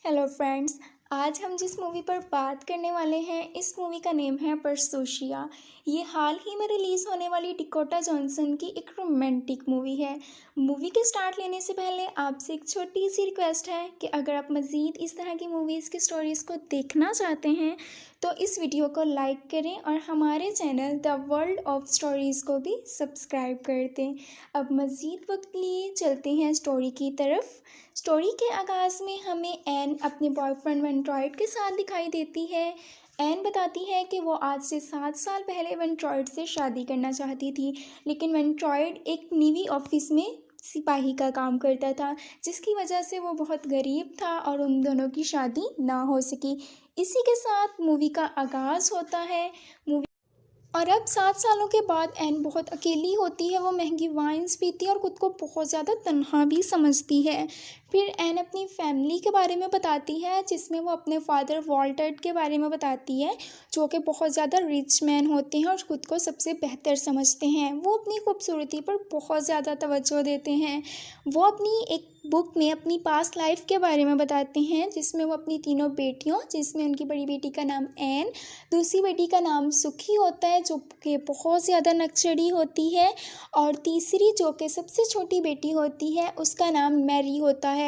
Hello friends. आज हम जिस मूवी पर बात करने वाले हैं इस मूवी का नेम है परसोशिया। ये हाल ही में रिलीज़ होने वाली डिकोटा जॉनसन की एक रोमांटिक मूवी है। मूवी के स्टार्ट लेने से पहले आपसे एक छोटी सी रिक्वेस्ट है कि अगर आप मज़ीद इस तरह की मूवीज़ की स्टोरीज़ को देखना चाहते हैं तो इस वीडियो को लाइक करें और हमारे channel the world of stories को भी सब्सक्राइब कर दें। अब मज़ीद वक्त लिए चलते हैं स्टोरी की तरफ। स्टोरी के आगाज़ में हमें एन अपने बॉयफ्रेंड वेंट्रॉयड के साथ दिखाई देती है। एन बताती है कि वो आज से 7 साल पहले वेंट्रॉयड से शादी करना चाहती थी, लेकिन वेंट्रॉयड एक नेवी ऑफिस में सिपाही का काम करता था, जिसकी वजह से वो बहुत गरीब था और उन दोनों की शादी ना हो सकी। इसी के साथ मूवी का आगाज़ होता है। और अब 7 सालों के बाद एन बहुत अकेली होती है। वो महंगी वाइन्स पीती है और ख़ुद को बहुत ज़्यादा तन्हा भी समझती है। फिर एन अपनी फैमिली के बारे में बताती है, जिसमें वो अपने फादर वॉल्टर के बारे में बताती है, जो कि बहुत ज़्यादा रिच मैन होते हैं और ख़ुद को सबसे बेहतर समझते हैं। वो अपनी खूबसूरती पर बहुत ज़्यादा तवज्जो देते हैं। वो अपनी एक बुक में अपनी पास्ट लाइफ के बारे में बताते हैं, जिसमें वो अपनी तीनों बेटियों, जिसमें उनकी बड़ी बेटी का नाम एन, दूसरी बेटी का नाम सुखी होता है जो कि बहुत ज़्यादा नक्सड़ी होती है, और तीसरी जो कि सबसे छोटी बेटी होती है उसका नाम मैरी होता है।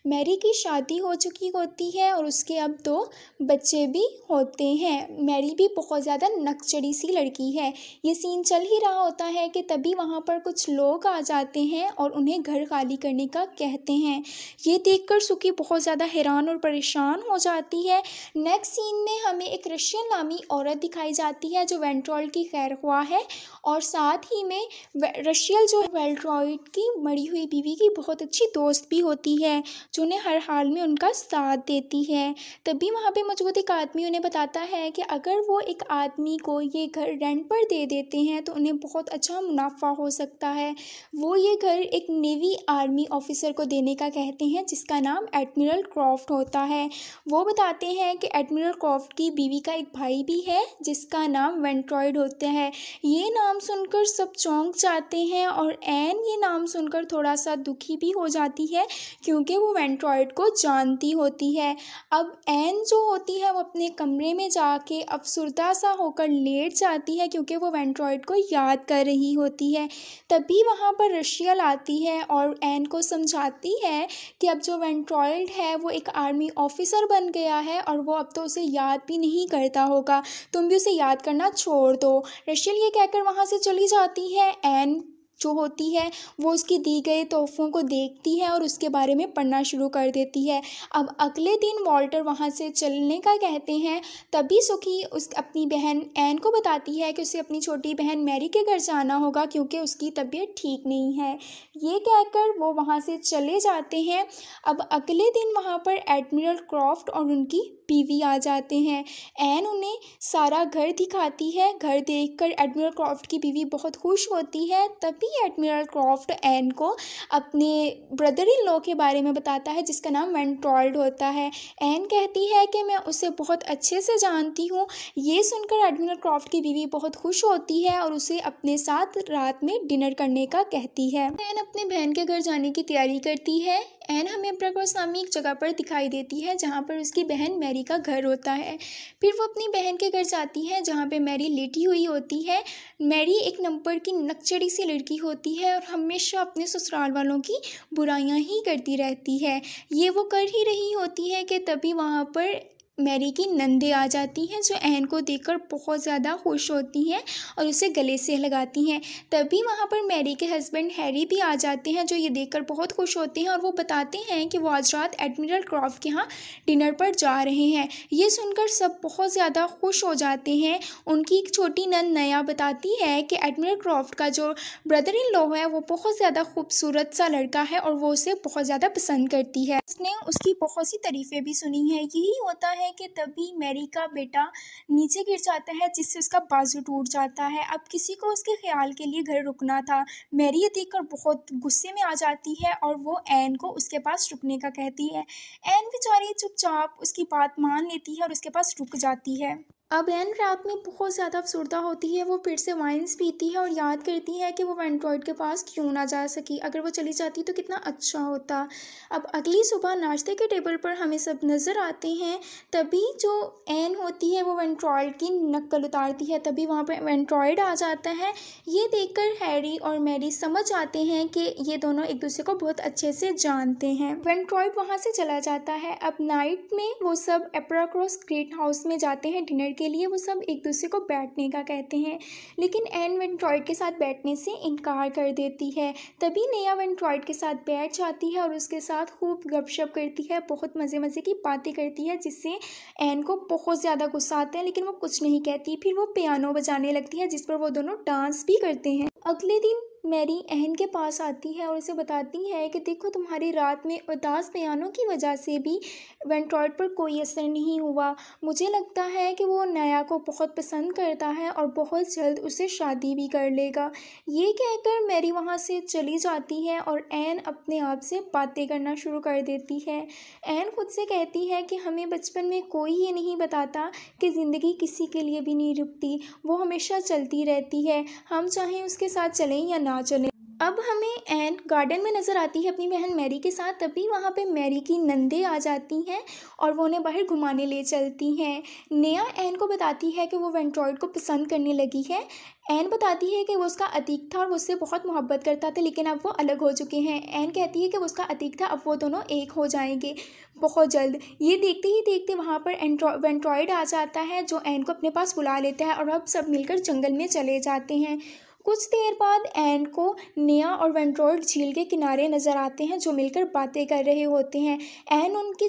मैरी की शादी हो चुकी होती है और उसके अब 2 बच्चे भी होते हैं। मैरी भी बहुत ज़्यादा नक्सड़ी सी लड़की है। ये सीन चल ही रहा होता है कि तभी वहाँ पर कुछ लोग आ जाते हैं और उन्हें घर खाली करने का कहते हैं। ये देखकर सुखी बहुत ज़्यादा हैरान और परेशान हो जाती है। नेक्स्ट सीन में हमें एक रशियन नामी औरत दिखाई जाती है जो वेंट्रॉयड की खैरख्वाह है, और साथ ही में रशियल जो वेंट्रॉयड की मरी हुई बीवी की बहुत अच्छी दोस्त भी होती है, जो उन्हें हर हाल में उनका साथ देती है। तभी वहाँ पे मौजूद एक आदमी उन्हें बताता है कि अगर वो एक आदमी को ये घर रेंट पर दे देते हैं तो उन्हें बहुत अच्छा मुनाफा हो सकता है। वो ये घर एक नेवी आर्मी ऑफिसर को देने का कहते हैं, जिसका नाम एडमिरल क्रॉफ्ट होता है। वो बताते हैं कि एडमिरल क्रॉफ्ट की बीवी का एक भाई भी है, जिसका नाम वेंट्रॉयड होता है। ये नाम सुनकर सब चौंक जाते हैं और एन ये नाम सुनकर थोड़ा सा दुखी भी हो जाती है, क्योंकि वो वेंट्रॉयड को जानती होती है। अब एन जो होती है वो अपने कमरे में जाके अफसुर्दा सा होकर लेट जाती है, क्योंकि वो वेंट्रॉयड को याद कर रही होती है। तभी वहाँ पर रशियल आती है और एन को समझाती है कि अब जो वेंट्रॉयड है वो एक आर्मी ऑफिसर बन गया है और वो अब तो उसे याद भी नहीं करता होगा, तुम भी उसे याद करना छोड़ दो। रशियल ये कहकर वहाँ से चली जाती है। एन जो होती है वो उसकी दी गए तोहफ़ों को देखती है और उसके बारे में पढ़ना शुरू कर देती है। अब अगले दिन वॉल्टर वहाँ से चलने का कहते हैं। तभी सुखी उस अपनी बहन एन को बताती है कि उसे अपनी छोटी बहन मैरी के घर जाना होगा, क्योंकि उसकी तबीयत ठीक नहीं है। ये कहकर वो वहाँ से चले जाते हैं। अब अगले दिन वहाँ पर एडमिरल क्रॉफ्ट और उनकी बीवी आ जाते हैं। एन उन्हें सारा घर दिखाती है। घर देखकर एडमिरल क्रॉफ्ट की बीवी बहुत खुश होती है। तभी एडमिरल क्रॉफ्ट एन को अपने ब्रदर इन लॉ के बारे में बताता है, जिसका नाम वेंट्रॉयड होता है। एन कहती है कि मैं उसे बहुत अच्छे से जानती हूँ। ये सुनकर एडमिरल क्रॉफ्ट की बीवी बहुत खुश होती है और उसे अपने साथ रात में डिनर करने का कहती है। एन अपने बहन के घर जाने की तैयारी करती है। एन हमें प्रकोस नामी एक जगह पर दिखाई देती है, जहाँ पर उसकी बहन मैरी का घर होता है। फिर वो अपनी बहन के घर जाती है, जहाँ पे मैरी लेटी हुई होती है। मैरी एक नंबर की नक्चड़ी सी लड़की होती है और हमेशा अपने ससुराल वालों की बुराइयां ही करती रहती है। ये वो कर ही रही होती है कि तभी वहाँ पर मैरी की नंदे आ जाती हैं, जो एन को देखकर बहुत ज़्यादा खुश होती हैं और उसे गले से लगाती हैं। तभी वहाँ पर मैरी के हस्बैंड हैरी भी आ जाते हैं, जो ये देखकर बहुत खुश होते हैं और वो बताते हैं कि वो आज रात एडमिरल क्रॉफ्ट के यहाँ डिनर पर जा रहे हैं। ये सुनकर सब बहुत ज़्यादा खुश हो जाते हैं। उनकी एक छोटी नंद नया बताती है कि एडमिरल क्रॉफ्ट का जो ब्रदर इन लॉ है वो बहुत ज़्यादा खूबसूरत सा लड़का है और वो उसे बहुत ज़्यादा पसंद करती है। उसने उसकी बहुत सी तारीफ़ें भी सुनी हैं। यही होता है कि तभी मैरी का बेटा नीचे गिर जाता है, जिससे उसका बाजू टूट जाता है। अब किसी को उसके ख्याल के लिए घर रुकना था। मैरी ये देखकर बहुत गुस्से में आ जाती है और वो एन को उसके पास रुकने का कहती है। एन बेचारी चुपचाप उसकी बात मान लेती है और उसके पास रुक जाती है। अब एन रात में बहुत ज़्यादा अफसरदा होती है। वो फिर से वाइन्स पीती है और याद करती है कि वो वेंट्रॉइड के पास क्यों ना जा सकी। अगर वो चली जाती तो कितना अच्छा होता। अब अगली सुबह नाश्ते के टेबल पर हमें सब नज़र आते हैं। तभी जो एन होती है वो वेंट्रॉइड की नक्ल उतारती है। तभी वहाँ पर वेंट्रॉइड आ जाता है। ये देखकर हैरी और मैरी समझ आते हैं कि ये दोनों एक दूसरे को बहुत अच्छे से जानते हैं। वेंट्रॉइड वहाँ से चला जाता है। अब नाइट में वो सब एप्राक्रॉस ग्रीन हाउस में जाते हैं डिनर के लिए। वो सब एक दूसरे को बैठने का कहते हैं, लेकिन एन वेंट्रॉइड के साथ बैठने से इनकार कर देती है। तभी नेहा वेंट्रॉइड के साथ बैठ जाती है और उसके साथ खूब गपशप करती है, बहुत मज़े मज़े की बातें करती है, जिससे एन को बहुत ज़्यादा गुस्सा आता है, लेकिन वो कुछ नहीं कहती। फिर वो पियानो बजाने लगती है, जिस पर वो दोनों डांस भी करते हैं। अगले दिन मैरी एहन के पास आती है और उसे बताती है कि देखो, तुम्हारी रात में उदास पियानो की वजह से भी वेंट्रॉइड पर कोई असर नहीं हुआ। मुझे लगता है कि वो नया को बहुत पसंद करता है और बहुत जल्द उससे शादी भी कर लेगा। ये कहकर मैरी वहाँ से चली जाती है और एन अपने आप से बातें करना शुरू कर देती है। एन खुद से कहती है कि हमें बचपन में कोई ये नहीं बताता कि ज़िंदगी किसी के लिए भी नहीं रुकती, वो हमेशा चलती रहती है, हम चाहें उसके साथ चलें या ना चलें। अब हमें एन गार्डन में नज़र आती है अपनी बहन मैरी के साथ। तभी वहाँ पे मैरी की नंदे आ जाती हैं और वो उन्हें बाहर घुमाने ले चलती हैं। नेहा एन को बताती है कि वो वेंट्रॉइड को पसंद करने लगी है। एन बताती है कि वो उसका अतीक था और वो उससे बहुत मोहब्बत करता था, लेकिन अब वो अलग हो चुके हैं। एन कहती है कि वो उसका अतीक था, अब वो दोनों एक हो जाएंगे बहुत जल्द। ये देखते ही देखते वहाँ पर वेंट्रॉइड आ जाता है, जो एन को अपने पास बुला लेता है और अब सब मिलकर जंगल में चले जाते हैं। कुछ देर बाद एन को नेहा और वेंट्रॉइड झील के किनारे नज़र आते हैं, जो मिलकर बातें कर रहे होते हैं। एन उनकी